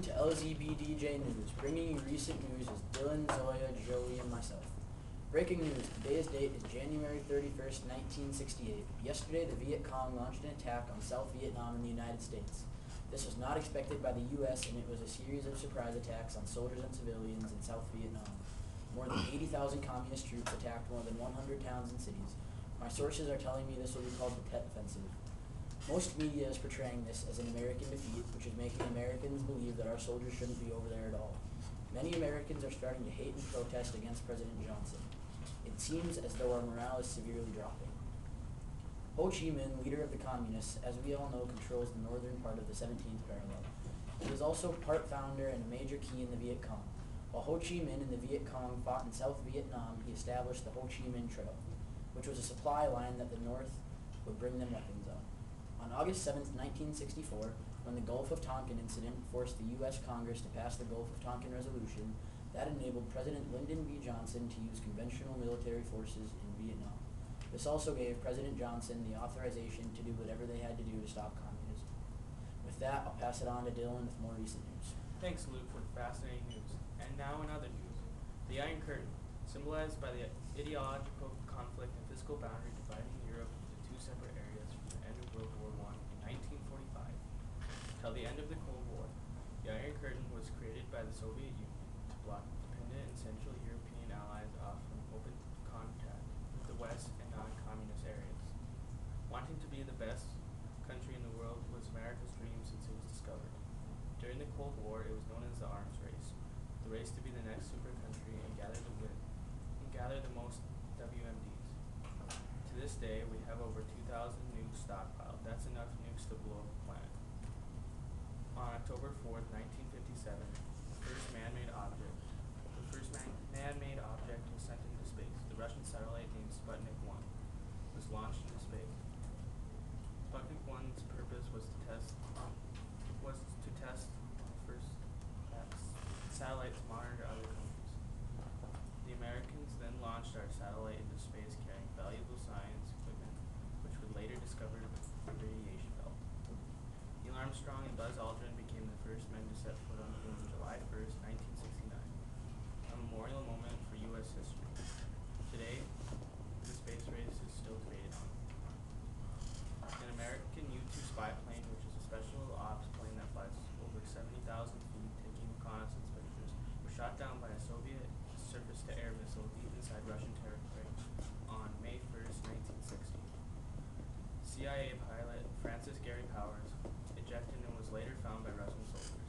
To LZPDJ News. Bringing you recent news is Dylan, Zoya, Joey, and myself. Breaking news. Today's date is January 31st, 1968. Yesterday, the Viet Cong launched an attack on South Vietnam in the United States. This was not expected by the U.S., and it was a series of surprise attacks on soldiers and civilians in South Vietnam. More than 80,000 communist troops attacked more than 100 towns and cities. My sources are telling me this will be called the Tet Offensive. Most media is portraying this as an American defeat, which is making Americans believe that our soldiers shouldn't be over there at all. Many Americans are starting to hate and protest against President Johnson. It seems as though our morale is severely dropping. Ho Chi Minh, leader of the Communists, as we all know, controls the northern part of the 17th parallel. He was also part founder and a major key in the Viet Cong. While Ho Chi Minh and the Viet Cong fought in South Vietnam, he established the Ho Chi Minh Trail, which was a supply line that the North would bring them weapons on. On August 7, 1964, when the Gulf of Tonkin incident forced the U.S. Congress to pass the Gulf of Tonkin Resolution, that enabled President Lyndon B. Johnson to use conventional military forces in Vietnam. This also gave President Johnson the authorization to do whatever they had to do to stop communism. With that, I'll pass it on to Dylan with more recent news. Thanks, Luke, for the fascinating news. And now in other news. The Iron Curtain, symbolized by the ideological conflict and physical boundary dividing Europe into two separate areas from the end of World War I in 1945 till the end of the Cold War. The Iron Curtain was created by the Soviet Union to block dependent and Central European allies off from open contact with the West and non-communist areas. Wanting to be the best country in the world was America's dream since it was discovered. During the Cold War, it was known as the arms race, the race to be the next super country and gather the most WMDs. To this day, we have over 2,000 nukes stockpiled. That's enough nukes to blow up the planet. On October 4th, 1957, the first man-made object was sent into space. The Russian satellite named Sputnik 1 was launched into space. Sputnik 1's purpose was to test first satellites to monitor other countries. The Americans then launched our satellite into space carrying valuable science equipment, which would later discover the radiation belt. Neil Armstrong and Buzz Aldrin became the first men to set foot on the moon July 1st, 1969, a memorial moment for U.S. history. Today, the space race is still debated on. An American U-2 spy plane, which is a special ops plane that flies over 70,000 feet taking reconnaissance pictures, was shot down by a Soviet surface-to-air missile deep inside Russian territory on May 1st, 1960. CIA pilot Francis Gary Powers ejected and was later found by Russian soldiers.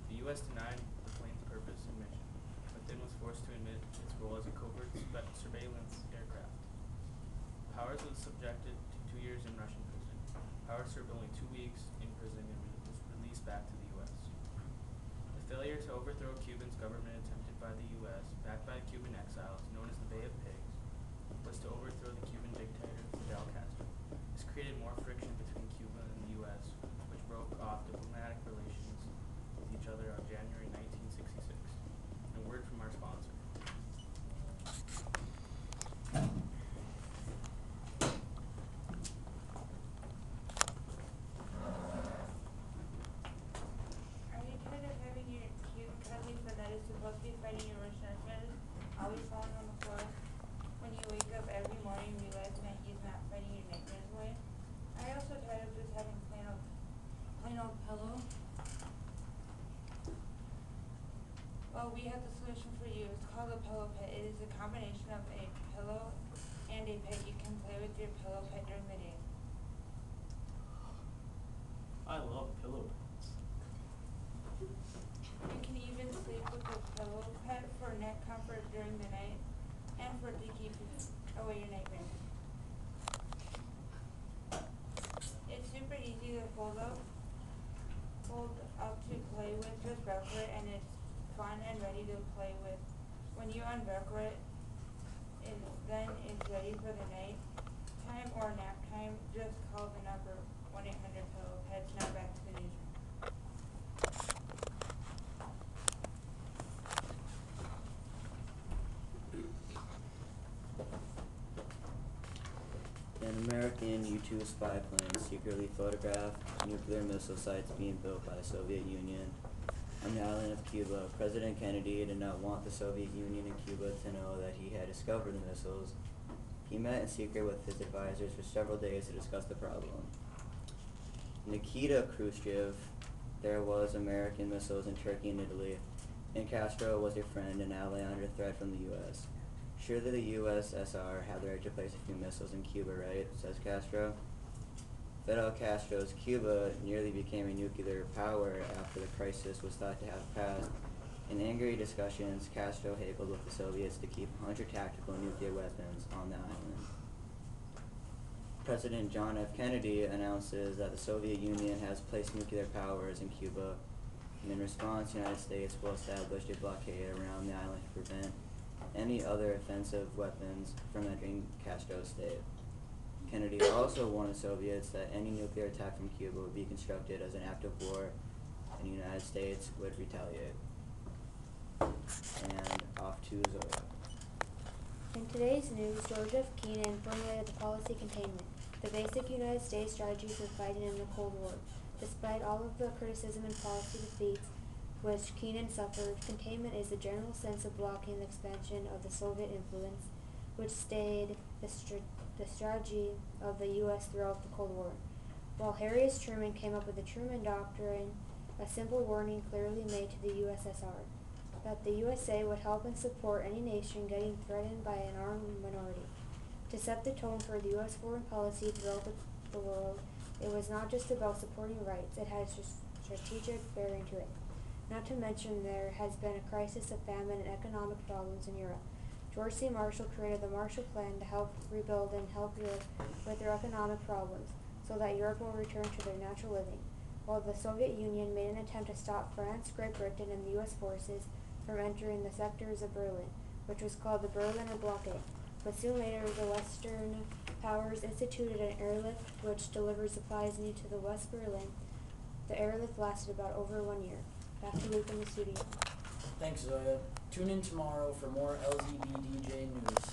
The U.S. denied the plane's purpose and mission, but then was forced to admit its role as a covert surveillance aircraft. Powers was subjected to 2 years in Russian prison. Powers served only 2 weeks in prison and was released back to the U.S. The failure to overthrow Cuba's government attempted by the U.S., backed by Cuban exiles, known as the Bay of Pigs, was to overthrow the Cuban dictator Fidel Castro. This created more friction between Cuba and the U.S., which broke off diplomatic relations with each other on January 1966. And a word from our sponsor. Are you tired of having your Cuban colleagues that is supposed to be fighting your Russian nationalists always falling on the floor? When you wake up every morning realizing that he's not fighting your nightmares away? Are you also tired of just having plain old pillow? Well, we have the solution for you. It's called a pillow pet. It is a combination of a pillow and a pet. You can play with your pillow pet during the day. I love pillow pets. You can even sleep with a pillow pet for neck comfort during the night and to keep away your nightmares. It's super easy to fold up to play with. Just Velcro it and it's fun and ready to play with. When you unvelcro it, then it's ready for the night time or nap time. Just call the number 1-800-PILLOW-PETS. Now back to the newsroom. An American U-2 spy plane secretly photographed nuclear missile sites being built by the Soviet Union the island of Cuba, President Kennedy did not want the Soviet Union and Cuba to know that he had discovered the missiles. He met in secret with his advisors for several days to discuss the problem. Nikita Khrushchev, there was American missiles in Turkey and Italy, and Castro was a friend and ally under threat from the U.S. Surely the USSR had the right to place a few missiles in Cuba, right? Says Castro. Fidel Castro's Cuba nearly became a nuclear power after the crisis was thought to have passed. In angry discussions, Castro haggled with the Soviets to keep 100 tactical nuclear weapons on the island. President John F. Kennedy announces that the Soviet Union has placed nuclear powers in Cuba, and in response, the United States will establish a blockade around the island to prevent any other offensive weapons from entering Castro's state. Kennedy also warned the Soviets that any nuclear attack from Cuba would be constructed as an act of war, and the United States would retaliate. And off to Zoya. In today's news, George F. Keenan formulated the policy containment, the basic United States strategy for fighting in the Cold War. Despite all of the criticism and policy defeats which Keenan suffered, containment is the general sense of blocking the expansion of the Soviet influence, which stayed the strategy of the U.S. throughout the Cold War. While Harry S. Truman came up with the Truman Doctrine, a simple warning clearly made to the USSR that the USA would help and support any nation getting threatened by an armed minority. To set the tone for the U.S. foreign policy throughout the world, it was not just about supporting rights, it had strategic bearing to it. Not to mention there has been a crisis of famine and economic problems in Europe. George C. Marshall created the Marshall Plan to help rebuild and help Europe with their economic problems, so that Europe will return to their natural living, while the Soviet Union made an attempt to stop France, Great Britain, and the U.S. forces from entering the sectors of Berlin, which was called the Berliner Blockade. But soon later, the Western powers instituted an airlift which delivered supplies needed to the West Berlin. The airlift lasted about over 1 year. Back to Luke in the studio. Thanks, Zoya. Tune in tomorrow for more LZPDJ news.